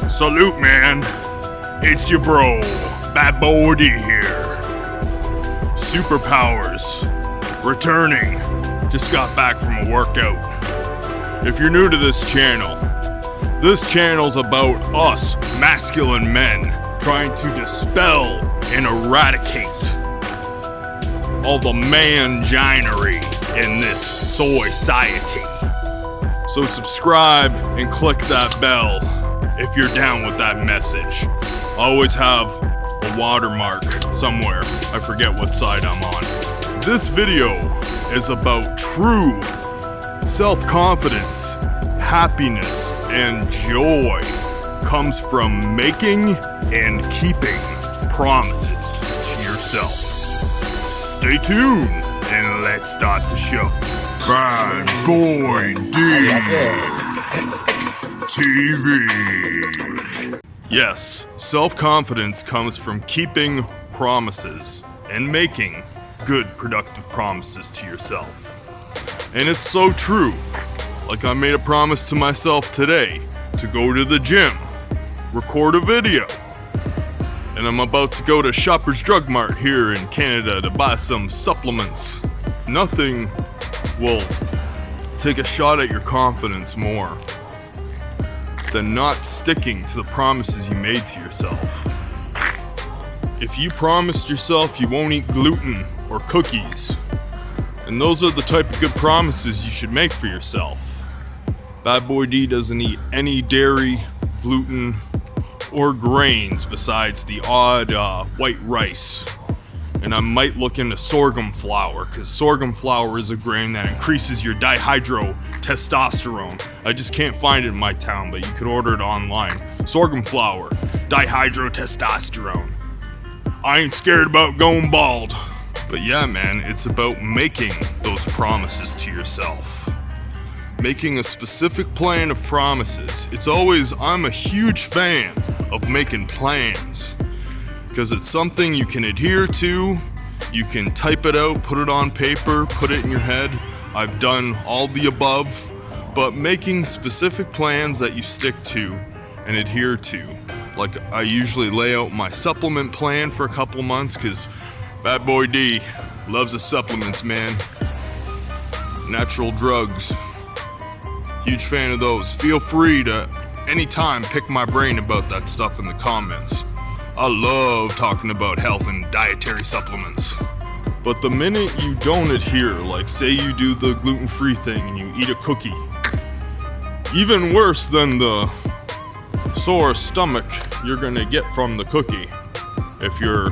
Salute, man. It's your bro, Bad Boy D here. Superpowers. Returning. Just got back from a workout. If you're new to this channel's about us masculine men trying to dispel and eradicate all the man-ginery in this soyciety. So subscribe and click that bell if you're down with that message. I always have a watermark somewhere. I forget what side I'm on. This video is about true self-confidence, happiness, and joy comes from making and keeping promises to yourself. Stay tuned and let's start the show. Bad Boy D TV. Yes, self-confidence comes from keeping promises and making good, productive promises to yourself. And it's so true. Like I made a promise to myself today to go to the gym, record a video, and I'm about to go to Shoppers Drug Mart here in Canada to buy some supplements. Nothing will take a shot at your confidence more than not sticking to the promises you made to yourself. If you promised yourself you won't eat gluten or cookies, and those are the type of good promises you should make for yourself. Bad Boy D doesn't eat any dairy, gluten, or grains besides the odd white rice. And I might look into sorghum flour, because sorghum flour is a grain that increases your dihydrotestosterone. I just can't find it in my town, but you could order it online. Sorghum flour, dihydrotestosterone. I ain't scared about going bald. But yeah, man, it's about making those promises to yourself. Making a specific plan of promises. I'm a huge fan of making plans. Because it's something you can adhere to, you can type it out, put it on paper, put it in your head. I've done all the above, but making specific plans that you stick to and adhere to. Like I usually lay out my supplement plan for a couple months because Bad Boy D loves the supplements, man. Natural drugs. Huge fan of those. Feel free to anytime pick my brain about that stuff in the comments. I love talking about health and dietary supplements. But the minute you don't adhere, like say you do the gluten-free thing and you eat a cookie, even worse than the sore stomach you're gonna get from the cookie if you're,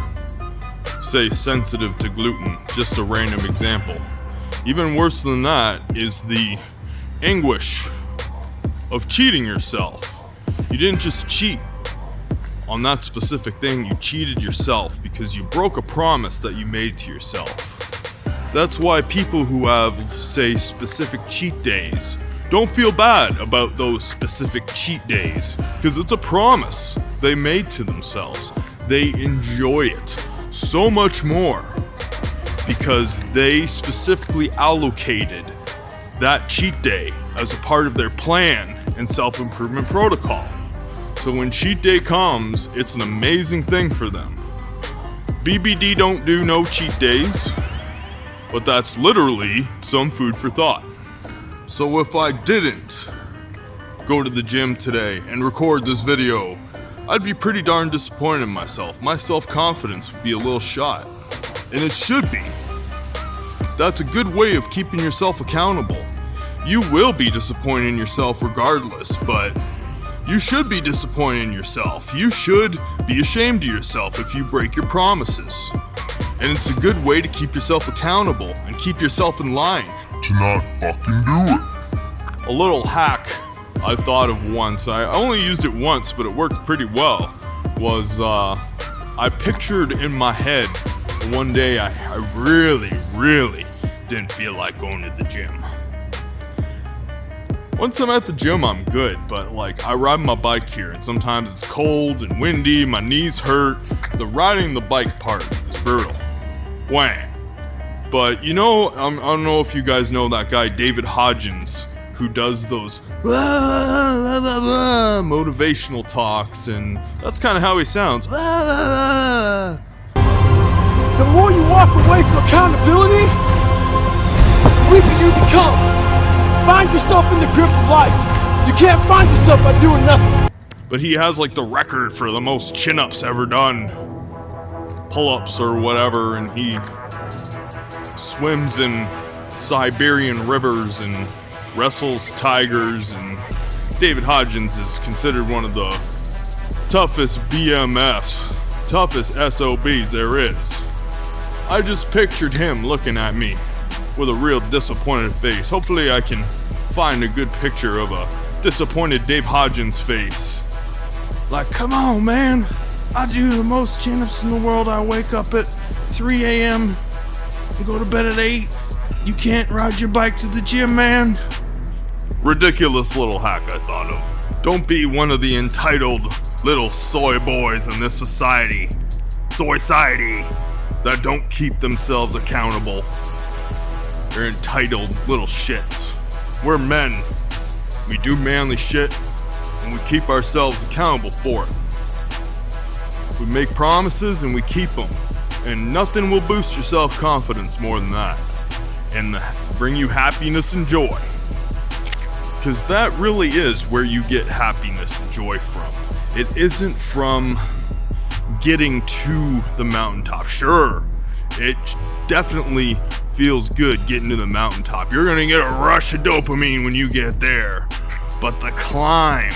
say, sensitive to gluten, just a random example. Even worse than that is the anguish of cheating yourself. You didn't just cheat on that specific thing, you cheated yourself because you broke a promise that you made to yourself. That's why people who have, say, specific cheat days don't feel bad about those specific cheat days because it's a promise they made to themselves. They enjoy it so much more because they specifically allocated that cheat day as a part of their plan and self-improvement protocol. So when cheat day comes, it's an amazing thing for them. BBD don't do no cheat days, but that's literally some food for thought. So if I didn't go to the gym today and record this video, I'd be pretty darn disappointed in myself. My self-confidence would be a little shot. And it should be. That's a good way of keeping yourself accountable. You will be disappointed in yourself regardless, but you should be disappointed in yourself. You should be ashamed of yourself if you break your promises. And it's a good way to keep yourself accountable and keep yourself in line. To not fucking do it. A little hack I thought of once, I only used it once, but it worked pretty well, was I pictured in my head one day I really didn't feel like going to the gym. Once I'm at the gym, I'm good, but like I ride my bike here and sometimes it's cold and windy, my knees hurt. The riding the bike part is brutal. Wham. But you know, I don't know if you guys know that guy David Hodgins, who does those motivational talks, and that's kind of how he sounds. The more you walk away from accountability, the weaker you become. Find yourself in the grip of life. You can't find yourself by doing nothing. But he has like the record for the most chin-ups ever done, pull-ups or whatever, and he swims in Siberian rivers and wrestles tigers, and David Hodgins is considered one of the toughest BMFs, toughest SOBs there is. I just pictured him looking at me with a real disappointed face. Hopefully I can find a good picture of a disappointed Dave Hodgins face. Like, come on, man. I do the most chin-ups in the world. I wake up at 3 a.m. and go to bed at 8. You can't ride your bike to the gym, man. Ridiculous little hack I thought of. Don't be one of the entitled little soy boys in this society. Soyciety. That don't keep themselves accountable. They're entitled little shits. We're men. We do manly shit, and we keep ourselves accountable for it. We make promises and we keep them. And nothing will boost your self-confidence more than that. And bring you happiness and joy. Because that really is where you get happiness and joy from. It isn't from getting to the mountaintop. Sure, it definitely feels good getting to the mountaintop. You're gonna get a rush of dopamine when you get there. But the climb,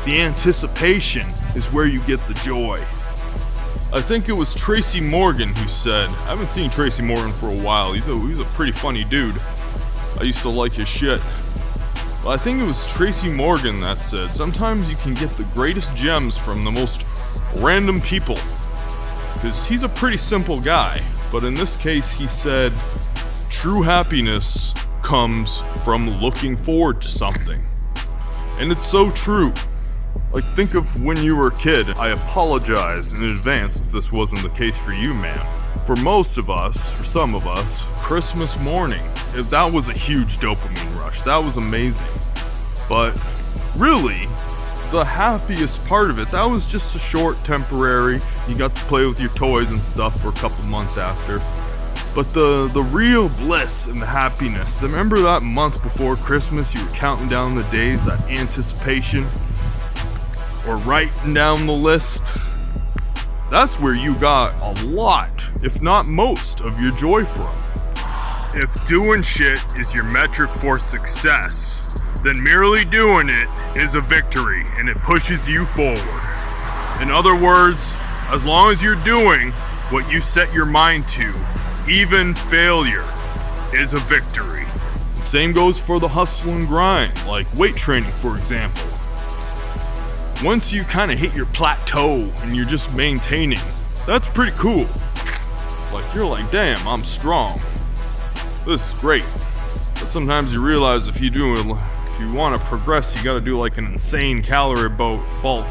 the anticipation is where you get the joy. I think it was Tracy Morgan who said, I haven't seen Tracy Morgan for a while. He's a pretty funny dude. I used to like his shit. But I think it was Tracy Morgan that said, sometimes you can get the greatest gems from the most random people. Because he's a pretty simple guy. But in this case, he said, true happiness comes from looking forward to something. And it's so true. Like, think of when you were a kid. I apologize in advance if this wasn't the case for you, man. For most of us, for some of us, Christmas morning, that was a huge dopamine rush. That was amazing. But really, the happiest part of it, that was just a short, temporary. You got to play with your toys and stuff for a couple months after. But the real bliss and the happiness, remember that month before Christmas, you were counting down the days, that anticipation, or writing down the list? That's where you got a lot, if not most, of your joy from. If doing shit is your metric for success, then merely doing it is a victory and it pushes you forward. In other words, as long as you're doing what you set your mind to, even failure is a victory. Same goes for the hustle and grind, like weight training, for example. Once you kind of hit your plateau and you're just maintaining, that's pretty cool. Like, you're like, damn, I'm strong. This is great. But sometimes you realize if you want to progress, you got to do like an insane calorie bulk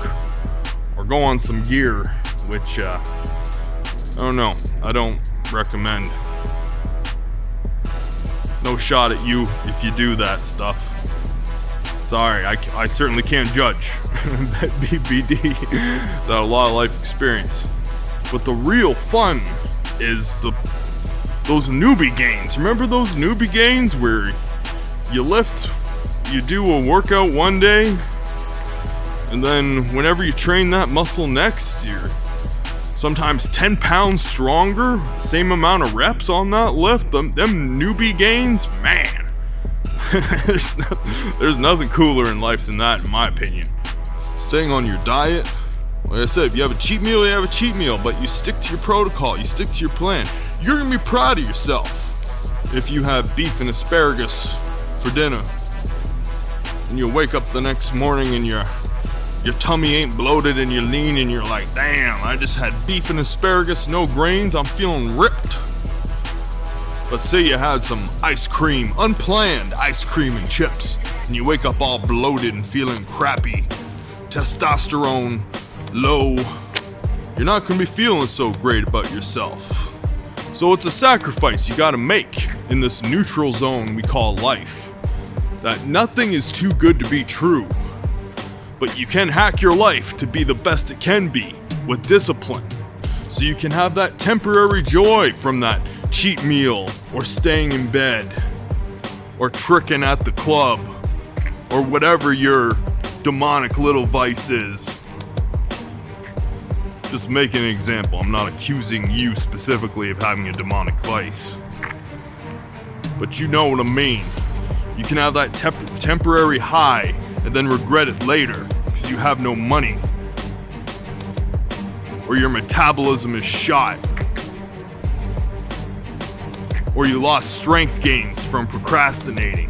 or go on some gear, which I don't know. I don't recommend. No shot at you if you do that stuff. Sorry, I certainly can't judge. That BBD has had a lot of life experience. But the real fun is those newbie gains. Remember those newbie gains where you do a workout one day, and then whenever you train that muscle next, you're sometimes 10 pounds stronger, same amount of reps on that lift. Them newbie gains, man. There's nothing cooler in life than that, in my opinion. Staying on your diet. Like I said, if you have a cheat meal, you have a cheat meal, but you stick to your protocol, you stick to your plan. You're gonna be proud of yourself. If you have beef and asparagus for dinner, and you wake up the next morning and your tummy ain't bloated and you're lean and you're like, damn, I just had beef and asparagus, no grains, I'm feeling ripped. Let's say you had some ice cream, unplanned ice cream and chips, and you wake up all bloated and feeling crappy, testosterone low. You're not gonna be feeling so great about yourself. So it's a sacrifice you gotta make in this neutral zone we call life. That nothing is too good to be true. But you can hack your life to be the best it can be with discipline. So you can have that temporary joy from that cheat meal, or staying in bed, or tricking at the club, or whatever your demonic little vice is. Just making an example. I'm not accusing you specifically of having a demonic vice. But you know what I mean. You can have that temporary high and then regret it later because you have no money. Or your metabolism is shot. Or you lost strength gains from procrastinating.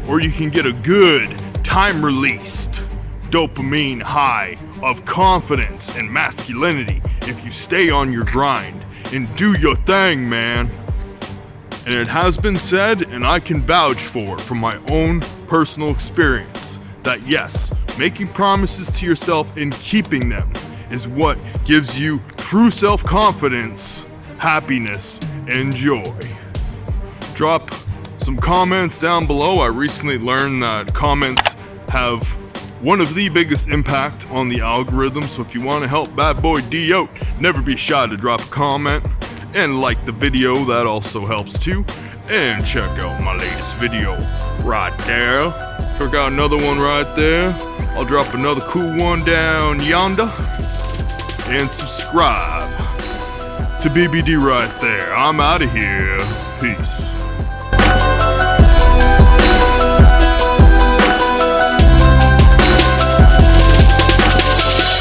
Or you can get a good, time-released dopamine high of confidence and masculinity if you stay on your grind and do your thing, man. And it has been said, and I can vouch for from my own personal experience, that yes, making promises to yourself and keeping them is what gives you true self-confidence, happiness, and joy. Drop some comments down below. I recently learned that comments have one of the biggest impact on the algorithm, so if you want to help Bad Boy D out, never be shy to drop a comment and like the video, that also helps too. And check out my latest video right there. Check out another one right there. I'll drop another cool one down yonder. And subscribe to BBD right there. I'm out of here. Peace.